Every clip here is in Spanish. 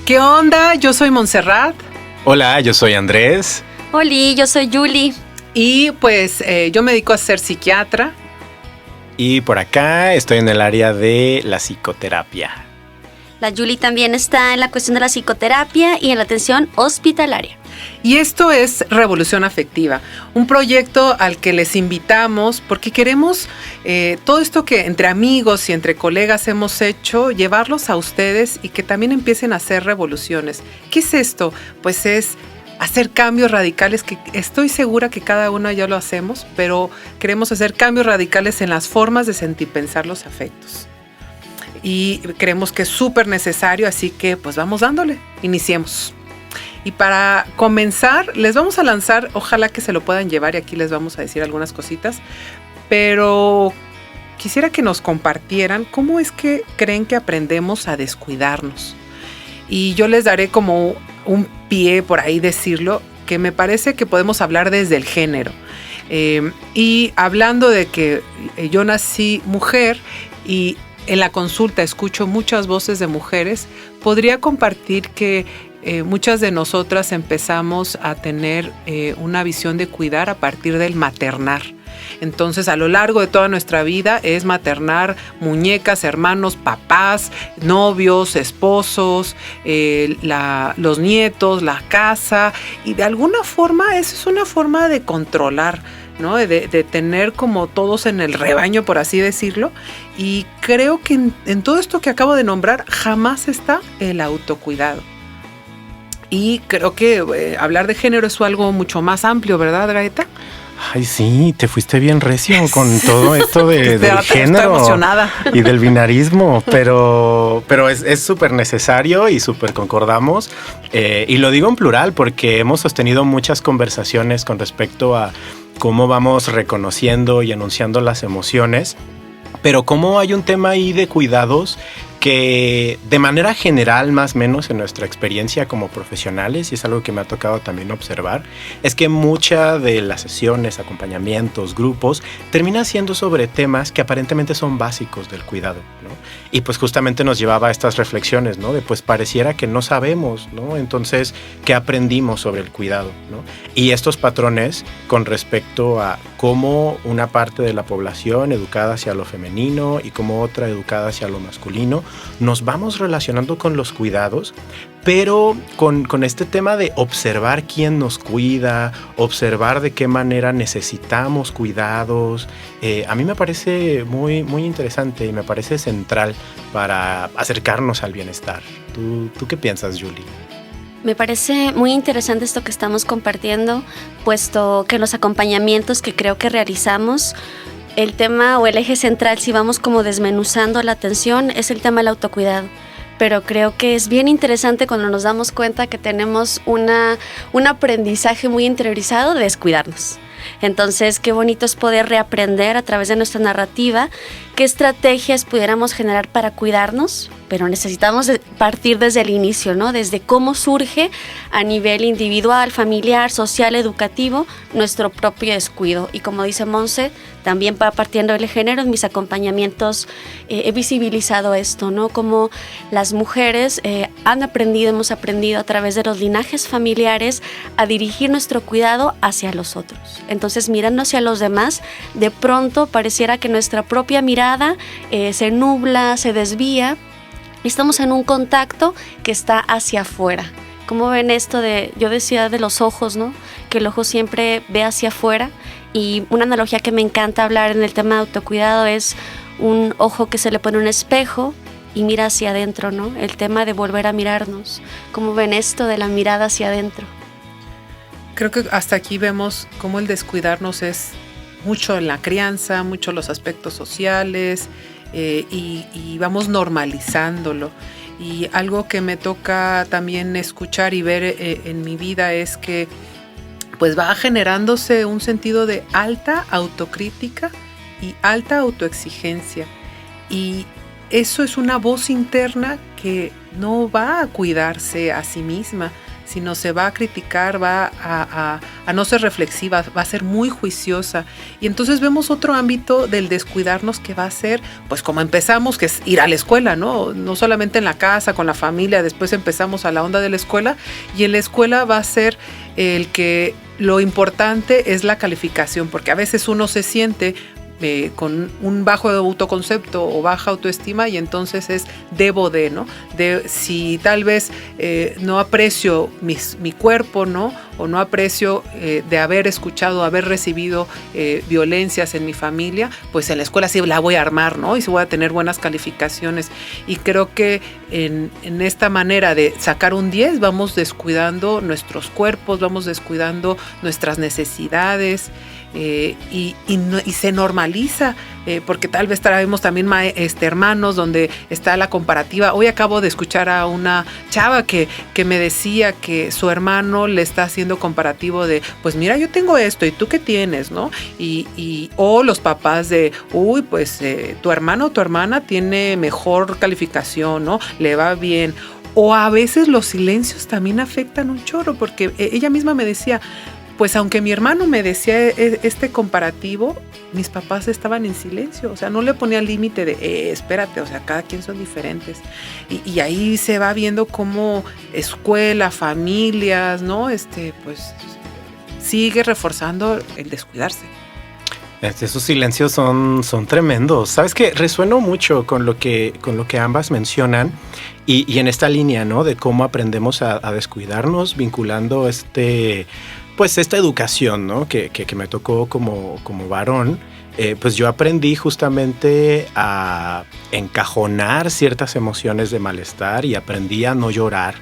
¿Qué onda? Yo soy Montserrat. Hola, yo soy Andrés. Hola, yo soy Julie. Y pues yo me dedico a ser psiquiatra. Y por acá estoy en el área de la psicoterapia. La Julie también está en la cuestión de la psicoterapia y en la atención hospitalaria. Y esto es Revolución Afectiva, un proyecto al que les invitamos porque queremos todo esto que entre amigos y entre colegas hemos hecho, llevarlos a ustedes y que también empiecen a hacer revoluciones. ¿Qué es esto? Pues es hacer cambios radicales, que estoy segura que cada uno ya lo hacemos, pero queremos hacer cambios radicales en las formas de sentir, pensar los afectos. Y creemos que es súper necesario, así que pues vamos dándole, iniciemos. Y para comenzar, les vamos a lanzar, ojalá que se lo puedan llevar y aquí les vamos a decir algunas cositas, pero quisiera que nos compartieran cómo es que creen que aprendemos a descuidarnos. Y yo les daré como un pie por ahí decirlo, que me parece que podemos hablar desde el género. Y hablando de que yo nací mujer y en la consulta escucho muchas voces de mujeres, podría compartir que muchas de nosotras empezamos a tener una visión de cuidar a partir del maternar. Entonces, a lo largo de toda nuestra vida es maternar muñecas, hermanos, papás, novios, esposos, los nietos, la casa. Y de alguna forma, eso es una forma de controlar, ¿no? De tener como todos en el rebaño, por así decirlo. Y creo que en todo esto que acabo de nombrar, jamás está el autocuidado. Y creo que hablar de género es algo mucho más amplio, ¿verdad, Gaeta? Ay, sí, te fuiste bien recio con todo esto del género. Estoy emocionada. Y del binarismo, pero es súper necesario y súper concordamos. Y lo digo en plural porque hemos sostenido muchas conversaciones con respecto a cómo vamos reconociendo y anunciando las emociones, pero cómo hay un tema ahí de cuidados que de manera general, más o menos en nuestra experiencia como profesionales, y es algo que me ha tocado también observar, es que muchas de las sesiones, acompañamientos, grupos, terminan siendo sobre temas que aparentemente son básicos del cuidado, ¿no? Y pues justamente nos llevaba a estas reflexiones, ¿no? De pues pareciera que no sabemos, ¿no? Entonces, ¿qué aprendimos sobre el cuidado, ¿no? Y estos patrones con respecto a cómo una parte de la población educada hacia lo femenino y cómo otra educada hacia lo masculino, nos vamos relacionando con los cuidados, pero con este tema de observar quién nos cuida, observar de qué manera necesitamos cuidados. A mí me parece muy, muy interesante y me parece central para acercarnos al bienestar. ¿Tú qué piensas, Julie? Me parece muy interesante esto que estamos compartiendo, puesto que los acompañamientos que creo que realizamos, el tema o el eje central, si vamos como desmenuzando la atención, es el tema del autocuidado. Pero creo que es bien interesante cuando nos damos cuenta que tenemos un aprendizaje muy interiorizado de descuidarnos. Entonces, qué bonito es poder reaprender a través de nuestra narrativa qué estrategias pudiéramos generar para cuidarnos, pero necesitamos partir desde el inicio, ¿no? Desde cómo surge a nivel individual, familiar, social, educativo, nuestro propio descuido. Y como dice Monse, también partiendo del género, en mis acompañamientos he visibilizado esto, ¿no? Como las mujeres hemos aprendido a través de los linajes familiares a dirigir nuestro cuidado hacia los otros. Entonces, mirando hacia los demás, de pronto pareciera que nuestra propia mirada se nubla, se desvía. Estamos en un contacto que está hacia afuera. ¿Cómo ven esto yo decía de los ojos, ¿no? Que el ojo siempre ve hacia afuera. Y una analogía que me encanta hablar en el tema de autocuidado es un ojo que se le pone un espejo y mira hacia adentro, ¿no? El tema de volver a mirarnos. ¿Cómo ven esto de la mirada hacia adentro? Creo que hasta aquí vemos cómo el descuidarnos es mucho en la crianza, mucho en los aspectos sociales, y vamos normalizándolo. Y algo que me toca también escuchar y ver en mi vida es que pues va generándose un sentido de alta autocrítica y alta autoexigencia. Y eso es una voz interna que no va a cuidarse a sí misma, sino se va a criticar, va a no ser reflexiva, va a ser muy juiciosa. Y entonces vemos otro ámbito del descuidarnos que va a ser, pues como empezamos, que es ir a la escuela, ¿no? No solamente en la casa, con la familia, después empezamos a la onda de la escuela, y en la escuela va a ser el que lo importante es la calificación, porque a veces uno se siente con un bajo autoconcepto o baja autoestima, y entonces es debo de, ¿no? Si tal vez no aprecio mi cuerpo, ¿no? O no aprecio de haber escuchado, haber recibido violencias en mi familia, pues en la escuela sí la voy a armar, ¿no? Y sí voy a tener buenas calificaciones. Y creo que en esta manera de sacar un 10 vamos descuidando nuestros cuerpos, vamos descuidando nuestras necesidades. Y se normaliza, porque tal vez traemos también hermanos donde está la comparativa. Hoy acabo de escuchar a una chava que me decía que su hermano le está haciendo comparativo de, pues mira, yo tengo esto y tú qué tienes, ¿no? O los papás de, uy, pues tu hermano o tu hermana tiene mejor calificación, ¿no? Le va bien. O a veces los silencios también afectan un chorro, porque ella misma me decía, pues aunque mi hermano me decía este comparativo, mis papás estaban en silencio, o sea, no le ponía límite de, espérate, o sea, cada quien son diferentes. Y ahí se va viendo cómo escuela, familias, ¿no? Pues sigue reforzando el descuidarse. Esos silencios son tremendos. ¿Sabes qué? Resueno mucho con lo que ambas mencionan y en esta línea, ¿no? De cómo aprendemos a descuidarnos, vinculando pues esta educación, ¿no? Que me tocó como varón. Pues yo aprendí justamente a encajonar ciertas emociones de malestar y aprendí a no llorar.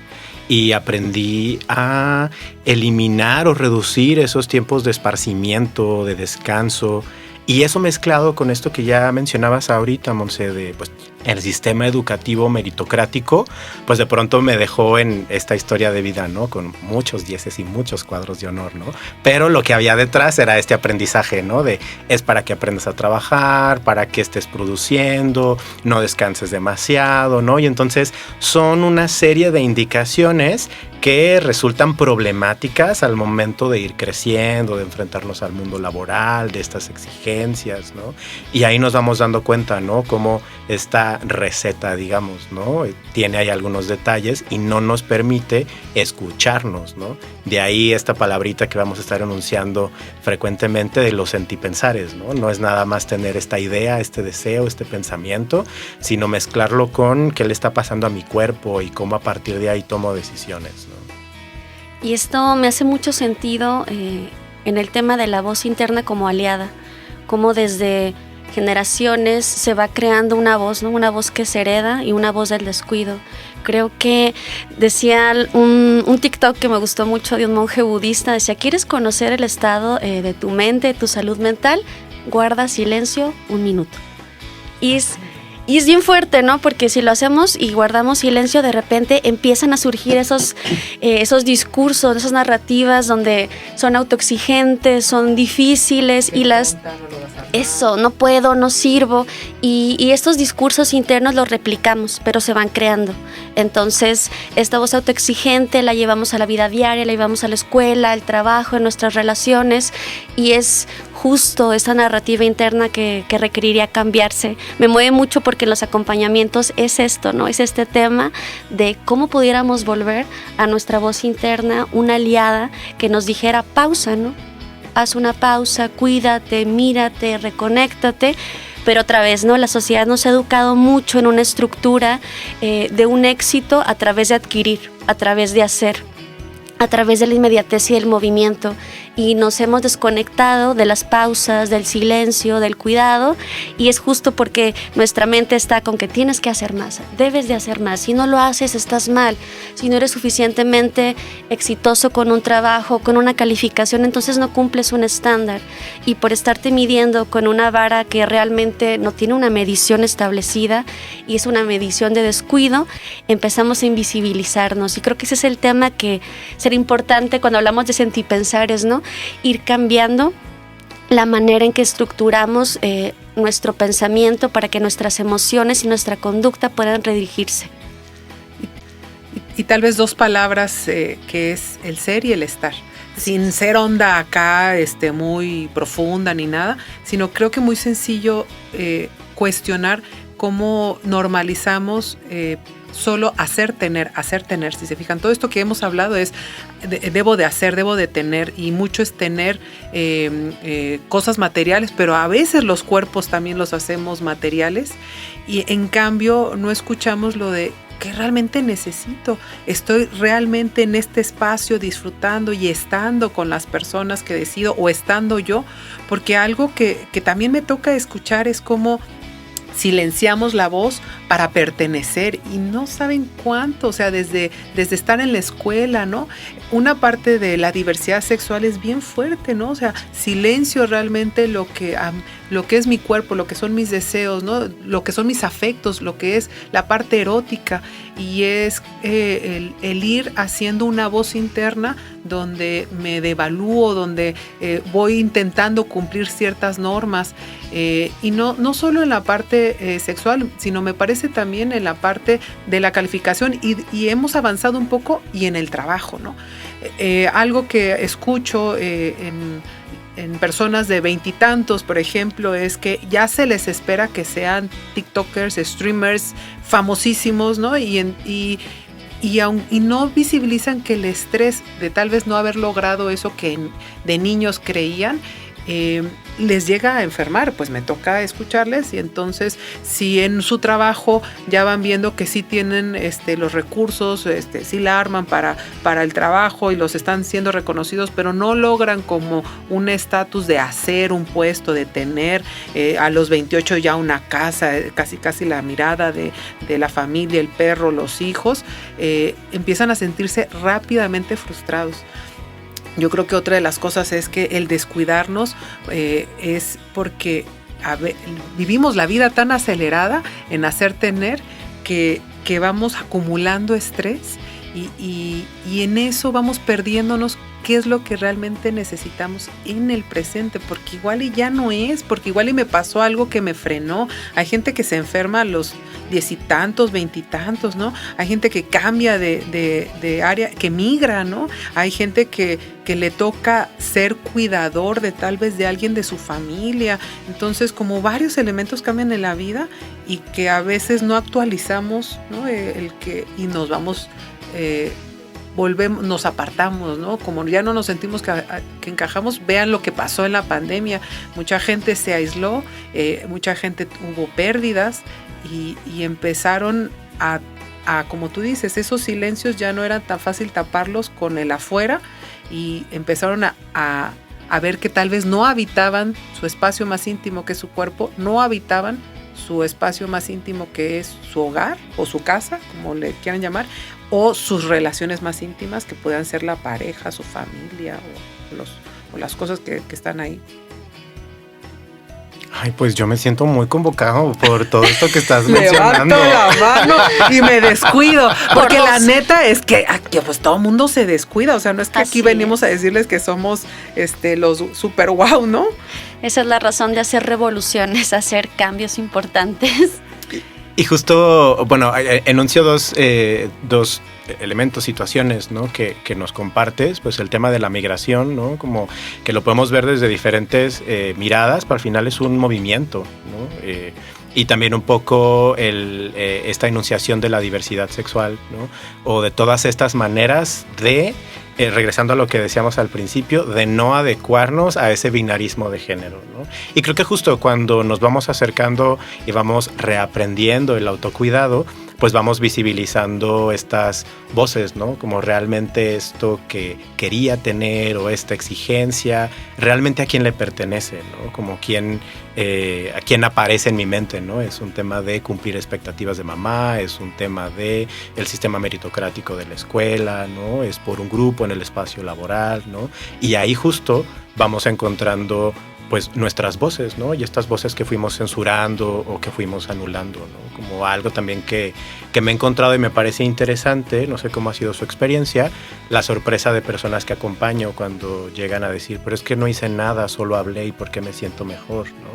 Y aprendí a eliminar o reducir esos tiempos de esparcimiento, de descanso. Y eso mezclado con esto que ya mencionabas ahorita, Monse, de pues, el sistema educativo meritocrático, pues de pronto me dejó en esta historia de vida, ¿no? Con muchos dieces y muchos cuadros de honor, ¿no? Pero lo que había detrás era este aprendizaje, ¿no? Es para que aprendas a trabajar, para que estés produciendo, no descanses demasiado, ¿no? Y entonces son una serie de indicaciones que resultan problemáticas al momento de ir creciendo, de enfrentarnos al mundo laboral, de estas exigencias, ¿no? Y ahí nos vamos dando cuenta, ¿no? Cómo esta receta, digamos, ¿no? Tiene ahí algunos detalles y no nos permite escucharnos, ¿no? De ahí esta palabrita que vamos a estar enunciando frecuentemente de los sentipensares, ¿no? No es nada más tener esta idea, este deseo, este pensamiento, sino mezclarlo con qué le está pasando a mi cuerpo y cómo a partir de ahí tomo decisiones, ¿no? Y esto me hace mucho sentido en el tema de la voz interna como aliada, como desde generaciones se va creando una voz, ¿no? Una voz que se hereda y una voz del descuido. Creo que decía un TikTok que me gustó mucho de un monje budista, decía, ¿quieres conocer el estado de tu mente, tu salud mental? Guarda silencio 1 minuto. Y es bien fuerte, ¿no? Porque si lo hacemos y guardamos silencio, de repente empiezan a surgir esos discursos, esas narrativas donde son autoexigentes, son difíciles y no puedo, no sirvo. Y estos discursos internos los replicamos, pero se van creando. Entonces, esta voz autoexigente la llevamos a la vida diaria, la llevamos a la escuela, al trabajo, en nuestras relaciones, y es justo esa narrativa interna que requeriría cambiarse. Me mueve mucho porque en los acompañamientos es esto, ¿no? Es este tema de cómo pudiéramos volver a nuestra voz interna, una aliada que nos dijera pausa, ¿no? Haz una pausa, cuídate, mírate, reconéctate. Pero otra vez, ¿no? La sociedad nos ha educado mucho en una estructura de un éxito a través de adquirir, a través de hacer, a través de la inmediatez y del movimiento, y nos hemos desconectado de las pausas, del silencio, del cuidado, y es justo porque nuestra mente está con que tienes que hacer más, debes de hacer más, si no lo haces estás mal, si no eres suficientemente exitoso con un trabajo, con una calificación, entonces no cumples un estándar, y por estarte midiendo con una vara que realmente no tiene una medición establecida y es una medición de descuido, empezamos a invisibilizarnos, y creo que ese es el tema que será importante cuando hablamos de sentipensares, ¿no? Ir cambiando la manera en que estructuramos nuestro pensamiento para que nuestras emociones y nuestra conducta puedan redirigirse. Y tal vez 2 palabras que es el ser y el estar. Sin ser onda acá muy profunda ni nada, sino creo que muy sencillo cuestionar cómo normalizamos solo hacer tener, si se fijan. Todo esto que hemos hablado es debo de hacer, debo de tener, y mucho es tener cosas materiales, pero a veces los cuerpos también los hacemos materiales, y en cambio no escuchamos lo de ¿qué realmente necesito? ¿Estoy realmente en este espacio disfrutando y estando con las personas que decido, o estando yo? Porque algo que también me toca escuchar es cómo silenciamos la voz para pertenecer, y no saben cuánto, o sea, desde estar en la escuela, ¿no? Una parte de la diversidad sexual es bien fuerte, ¿no? O sea, silencio realmente lo que es mi cuerpo, lo que son mis deseos, ¿no? Lo que son mis afectos, lo que es la parte erótica, y es el ir haciendo una voz interna donde me devalúo, donde voy intentando cumplir ciertas normas, y no solo en la parte sexual, sino me parece también en la parte de la calificación, y hemos avanzado un poco, y en el trabajo, ¿no? Algo que escucho en personas de 20 y tantos, por ejemplo, es que ya se les espera que sean TikTokers, streamers famosísimos, ¿no? Y no visibilizan que el estrés de tal vez no haber logrado eso que de niños creían, les llega a enfermar. Pues me toca escucharles, y entonces si en su trabajo ya van viendo que sí tienen los recursos, sí la arman para el trabajo y los están siendo reconocidos, pero no logran como un estatus de hacer un puesto, de tener a los 28 ya una casa, casi la mirada de la familia, el perro, los hijos, empiezan a sentirse rápidamente frustrados. Yo creo que otra de las cosas es que el descuidarnos es porque vivimos la vida tan acelerada en hacer tener que vamos acumulando estrés, y en eso vamos perdiéndonos qué es lo que realmente necesitamos en el presente, porque igual y ya no es, porque igual y me pasó algo que me frenó. Hay gente que se enferma a los 10 y tantos, 20 y tantos, ¿no? Hay gente que cambia de área, que migra, ¿no? Hay gente que le toca ser cuidador de tal vez de alguien de su familia. Entonces, como varios elementos cambian en la vida, y que a veces no actualizamos, ¿no? Y nos vamos volvemos, nos apartamos, ¿no? Como ya no nos sentimos que encajamos. Vean lo que pasó en la pandemia. Mucha gente se aisló, mucha gente hubo pérdidas, y empezaron a, como tú dices, esos silencios ya no eran tan fácil taparlos con el afuera, y empezaron a ver que tal vez no habitaban su espacio más íntimo, que es su cuerpo, no habitaban su espacio más íntimo, que es su hogar o su casa, como le quieran llamar, o sus relaciones más íntimas, que puedan ser la pareja, su familia, o las cosas que están ahí. Ay, pues yo me siento muy convocado por todo esto que estás mencionando. Levanto la mano y me descuido, porque la neta es que aquí, pues todo el mundo se descuida. O sea, no es que aquí venimos a decirles que somos los super wow, ¿no? Esa es la razón de hacer revoluciones, hacer cambios importantes. Y justo, bueno, enuncio dos elementos, situaciones, ¿no? que nos compartes, pues el tema de la migración, ¿no? Como que lo podemos ver desde diferentes miradas, pero al final es un movimiento, ¿no? Y también un poco esta enunciación de la diversidad sexual, ¿no? O de todas estas maneras de, regresando a lo que decíamos al principio, de no adecuarnos a ese binarismo de género, ¿no? Y creo que justo cuando nos vamos acercando y vamos reaprendiendo el autocuidado, pues vamos visibilizando estas voces, ¿no? Como realmente esto que quería tener, o esta exigencia, realmente a quién le pertenece, ¿no? Como a quién aparece en mi mente, ¿no? Es un tema de cumplir expectativas de mamá, es un tema de el sistema meritocrático de la escuela, ¿no? Es por un grupo en el espacio laboral, ¿no? Y ahí justo vamos encontrando pues nuestras voces, ¿no? Y estas voces que fuimos censurando o que fuimos anulando, ¿no? Como algo también que me he encontrado y me parece interesante, no sé cómo ha sido su experiencia, la sorpresa de personas que acompaño cuando llegan a decir, pero es que no hice nada, solo hablé y por qué me siento mejor, ¿no?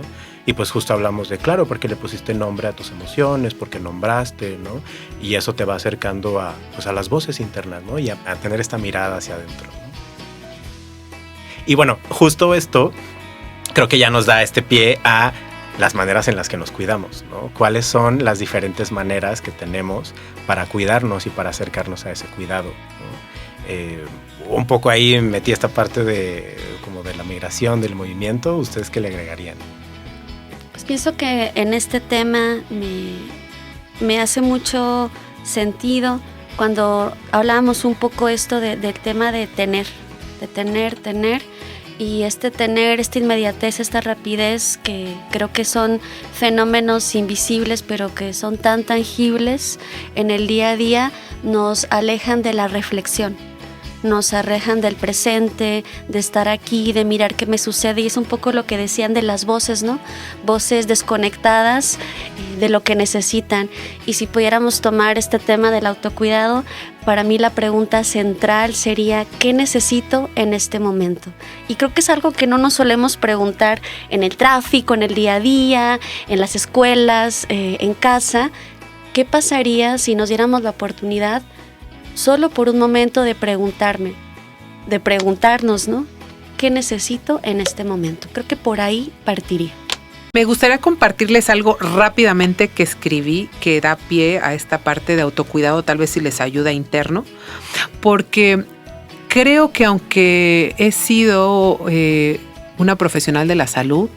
Y pues justo hablamos de, claro, porque le pusiste nombre a tus emociones, porque nombraste, ¿no? Y eso te va acercando a, pues a las voces internas, ¿no? Y a tener esta mirada hacia adentro, ¿no? Y bueno, justo esto creo que ya nos da este pie a las maneras en las que nos cuidamos, ¿no? ¿Cuáles son las diferentes maneras que tenemos para cuidarnos y para acercarnos a ese cuidado, ¿no? Un poco ahí metí esta parte de como de la migración, del movimiento. ¿Ustedes qué le agregarían? Pues pienso que en este tema me hace mucho sentido cuando hablábamos un poco esto del tema de tener, y tener, esta inmediatez, esta rapidez, que creo que son fenómenos invisibles, pero que son tan tangibles en el día a día, nos alejan de la reflexión. Nos alejan del presente, de estar aquí, de mirar qué me sucede, y es un poco lo que decían de las voces, ¿no? Voces desconectadas de lo que necesitan. Y si pudiéramos tomar este tema del autocuidado, para mí la pregunta central sería ¿qué necesito en este momento? Y creo que es algo que no nos solemos preguntar en el tráfico, en el día a día, en las escuelas, en casa. ¿Qué pasaría si nos diéramos la oportunidad solo por un momento de preguntarnos, ¿no? ¿Qué necesito en este momento? Creo que por ahí partiría. Me gustaría compartirles algo rápidamente que escribí que da pie a esta parte de autocuidado, tal vez si les ayuda interno, porque creo que aunque he sido una profesional de la salud,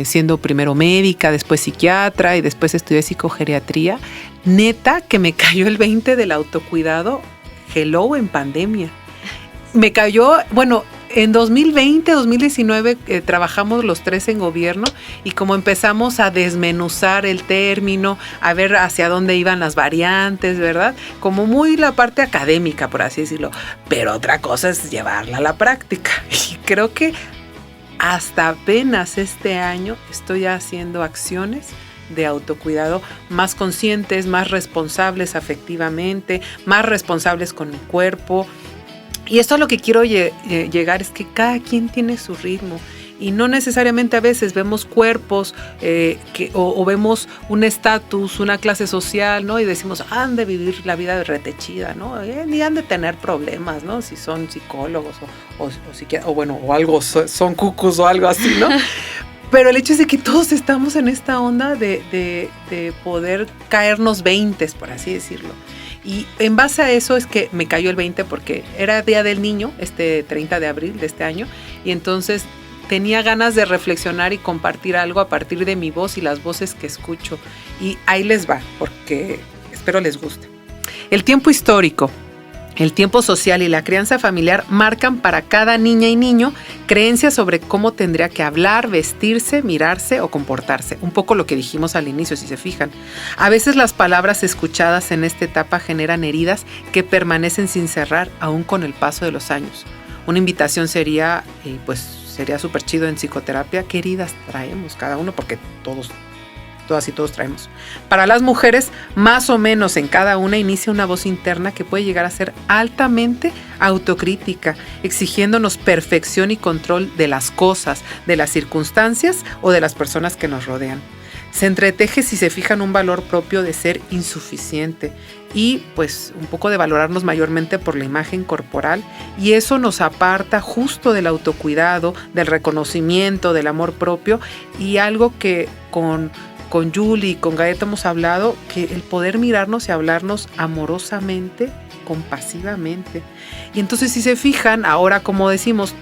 siendo primero médica, después psiquiatra y después estudié psicogeriatría, neta que me cayó el 20 del autocuidado, hello, en pandemia. Me cayó, bueno, en 2020, 2019 trabajamos los tres en gobierno y como empezamos a desmenuzar el término, a ver hacia dónde iban las variantes, ¿verdad? Como muy la parte académica, por así decirlo, pero otra cosa es llevarla a la práctica. Y creo que hasta apenas este año estoy haciendo acciones de autocuidado más conscientes, más responsables afectivamente, más responsables con mi cuerpo. Y esto a lo que quiero llegar es que cada quien tiene su ritmo y no necesariamente a veces vemos cuerpos o vemos un estatus, una clase social, ¿no? Y decimos, han de vivir la vida retechida, ¿no? Ni han de tener problemas, ¿no? Si son psicólogos o algo, son cucus o algo así, ¿no? Pero el hecho es de que todos estamos en esta onda de poder caernos 20, por así decirlo. Y en base a eso es que me cayó el 20 porque era Día del Niño, 30 de abril de este año, y entonces tenía ganas de reflexionar y compartir algo a partir de mi voz y las voces que escucho. Y ahí les va, porque espero les guste. El tiempo histórico, el tiempo social y la crianza familiar marcan para cada niña y niño creencias sobre cómo tendría que hablar, vestirse, mirarse o comportarse. Un poco lo que dijimos al inicio, si se fijan. A veces las palabras escuchadas en esta etapa generan heridas que permanecen sin cerrar aún con el paso de los años. Una invitación sería, sería súper chido en psicoterapia, ¿qué heridas traemos cada uno? Porque todas y todos traemos. Para las mujeres, más o menos en cada una inicia una voz interna que puede llegar a ser altamente autocrítica, exigiéndonos perfección y control de las cosas, de las circunstancias o de las personas que nos rodean. Se entreteje, si se fijan, un valor propio de ser insuficiente y pues un poco de valorarnos mayormente por la imagen corporal, y eso nos aparta justo del autocuidado, del reconocimiento, del amor propio, y algo que con Julie y con Gaeta hemos hablado, que el poder mirarnos y hablarnos amorosamente, compasivamente. Y entonces si se fijan, ahora como decimos,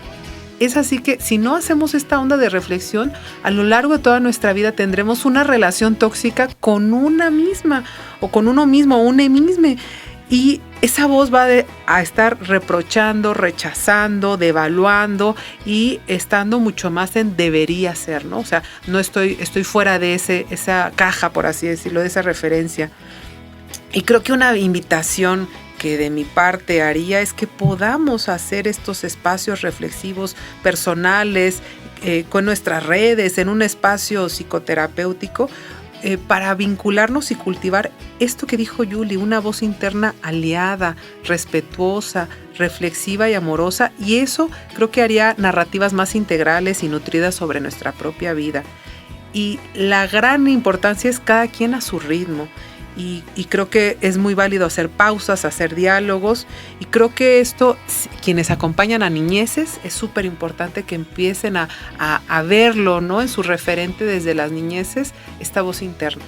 es así que si no hacemos esta onda de reflexión, a lo largo de toda nuestra vida tendremos una relación tóxica con una misma, o con uno mismo, o una misma. Y esa voz va a estar reprochando, rechazando, devaluando y estando mucho más en debería ser, ¿no? O sea, no estoy fuera de esa caja, por así decirlo, de esa referencia. Y creo que una invitación que de mi parte haría es que podamos hacer estos espacios reflexivos personales con nuestras redes, en un espacio psicoterapéutico, para vincularnos y cultivar esto que dijo Julie, una voz interna aliada, respetuosa, reflexiva y amorosa, y eso creo que haría narrativas más integrales y nutridas sobre nuestra propia vida. y la gran importancia es cada quien a su ritmo. Y creo que es muy válido hacer pausas, hacer diálogos, y creo que esto, quienes acompañan a niñeces, es súper importante que empiecen a verlo, ¿no? En su referente desde las niñeces, esta voz interna.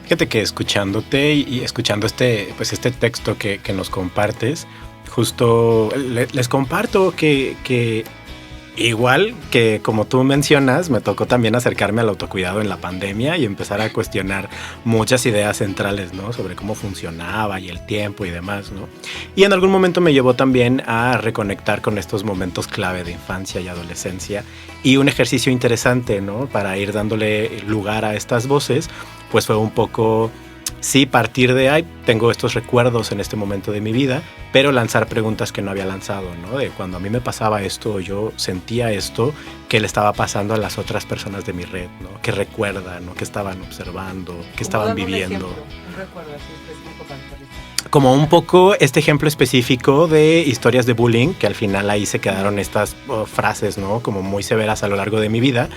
Fíjate que escuchándote y escuchando este texto que nos compartes, justo les comparto que igual que como tú mencionas, me tocó también acercarme al autocuidado en la pandemia y empezar a cuestionar muchas ideas centrales, ¿no? Sobre cómo funcionaba y el tiempo y demás, ¿no? Y en algún momento me llevó también a reconectar con estos momentos clave de infancia y adolescencia, y un ejercicio interesante, ¿no? Para ir dándole lugar a estas voces, pues fue un poco... Sí, partir de, tengo estos recuerdos en este momento de mi vida, pero lanzar preguntas que no había lanzado, ¿no? De cuando a mí me pasaba esto, yo sentía esto, ¿qué le estaba pasando a las otras personas de mi red, ¿no? ¿Qué recuerdan, ¿no? ¿Qué estaban observando? ¿Qué estaban viviendo? Un recuerdo así específico para aterrizar. Como un poco este ejemplo específico de historias de bullying, que al final ahí se quedaron estas frases, ¿no? Como muy severas a lo largo de mi vida.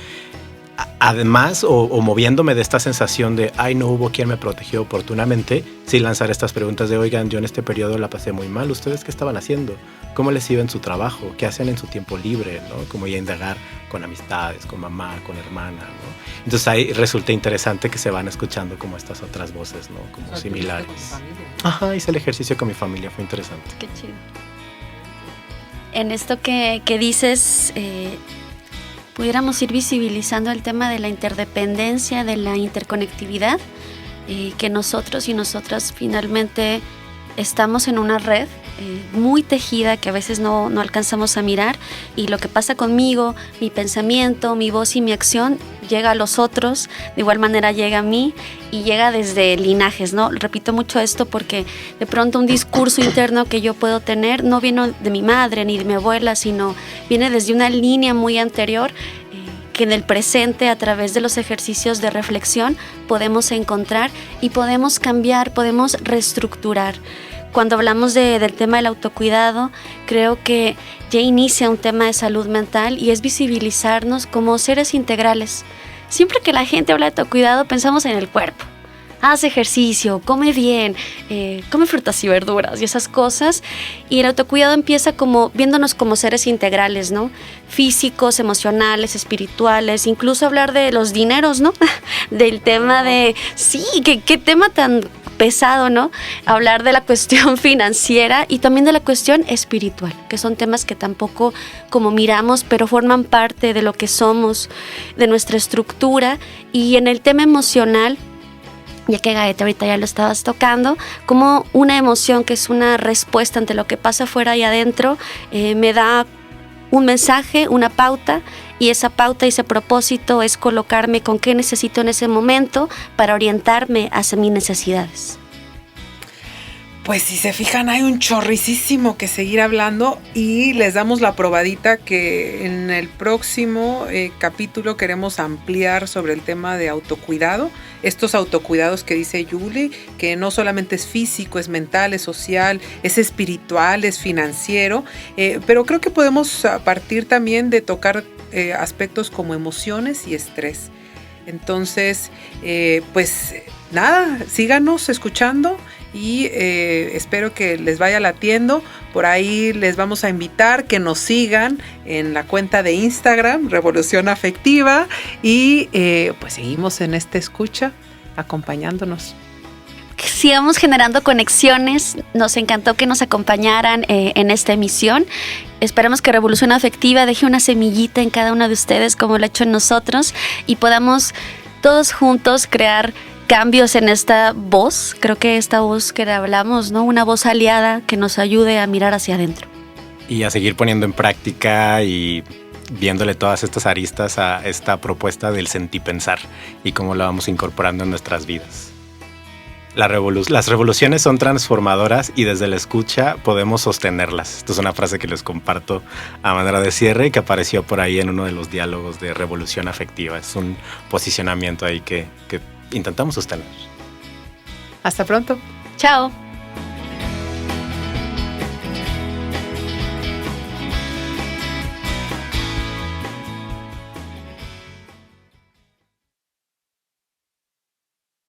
Además, o moviéndome de esta sensación de, no hubo quien me protegió oportunamente, sí lanzar estas preguntas de, oigan, yo en este periodo la pasé muy mal, ¿ustedes qué estaban haciendo? ¿Cómo les iba en su trabajo? ¿Qué hacen en su tiempo libre? ¿No? Como ya indagar con amistades, con mamá, con hermana, ¿no? Entonces ahí resulta interesante que se van escuchando como estas otras voces, ¿no? Como similares. Ajá, hice el ejercicio con mi familia, fue interesante. Qué chido. En esto que dices... pudiéramos ir visibilizando el tema de la interdependencia, de la interconectividad, que nosotros y nosotras finalmente estamos en una red muy tejida que a veces no alcanzamos a mirar, y lo que pasa conmigo, mi pensamiento, mi voz y mi acción llega a los otros, de igual manera llega a mí y llega desde linajes, ¿no? Repito mucho esto porque de pronto un discurso interno que yo puedo tener no viene de mi madre ni de mi abuela, sino viene desde una línea muy anterior, que en el presente, a través de los ejercicios de reflexión, podemos encontrar y podemos cambiar, podemos reestructurar. Cuando hablamos del tema del autocuidado, creo que ya inicia un tema de salud mental y es visibilizarnos como seres integrales. Siempre que la gente habla de autocuidado, pensamos en el cuerpo. Haz ejercicio, come bien, come frutas y verduras y esas cosas. Y el autocuidado empieza como viéndonos como seres integrales, ¿no? Físicos, emocionales, espirituales, incluso hablar de los dineros, ¿no? Del tema de, sí, qué tema tan pesado, ¿no? Hablar de la cuestión financiera y también de la cuestión espiritual, que son temas que tampoco como miramos, pero forman parte de lo que somos, de nuestra estructura. Y en el tema emocional, ya que Gaeta ahorita ya lo estabas tocando, como una emoción que es una respuesta ante lo que pasa afuera y adentro, me da un mensaje, una pauta, y esa pauta y ese propósito es colocarme con qué necesito en ese momento para orientarme hacia mis necesidades. Pues si se fijan, hay un chorricísimo que seguir hablando, y les damos la probadita que en el próximo capítulo queremos ampliar sobre el tema de autocuidado. Estos autocuidados que dice Yuli, que no solamente es físico, es mental, es social, es espiritual, es financiero, pero creo que podemos partir también de tocar aspectos como emociones y estrés. Entonces, pues nada, síganos escuchando. Y espero que les vaya latiendo. Por ahí les vamos a invitar que nos sigan en la cuenta de Instagram, Revolución Afectiva. Y pues seguimos en esta escucha, acompañándonos. Sigamos generando conexiones. Nos encantó que nos acompañaran en esta emisión. Esperamos que Revolución Afectiva deje una semillita en cada uno de ustedes, como lo ha hecho en nosotros, y podamos todos juntos crear cambios en esta voz. Creo que esta voz que hablamos, ¿no? Una voz aliada que nos ayude a mirar hacia adentro. Y a seguir poniendo en práctica y viéndole todas estas aristas a esta propuesta del sentipensar y cómo la vamos incorporando en nuestras vidas. Las revoluciones son transformadoras y desde la escucha podemos sostenerlas. Esto es una frase que les comparto a manera de cierre y que apareció por ahí en uno de los diálogos de Revolución Afectiva. Es un posicionamiento ahí que intentamos sostener. Hasta pronto. Chao.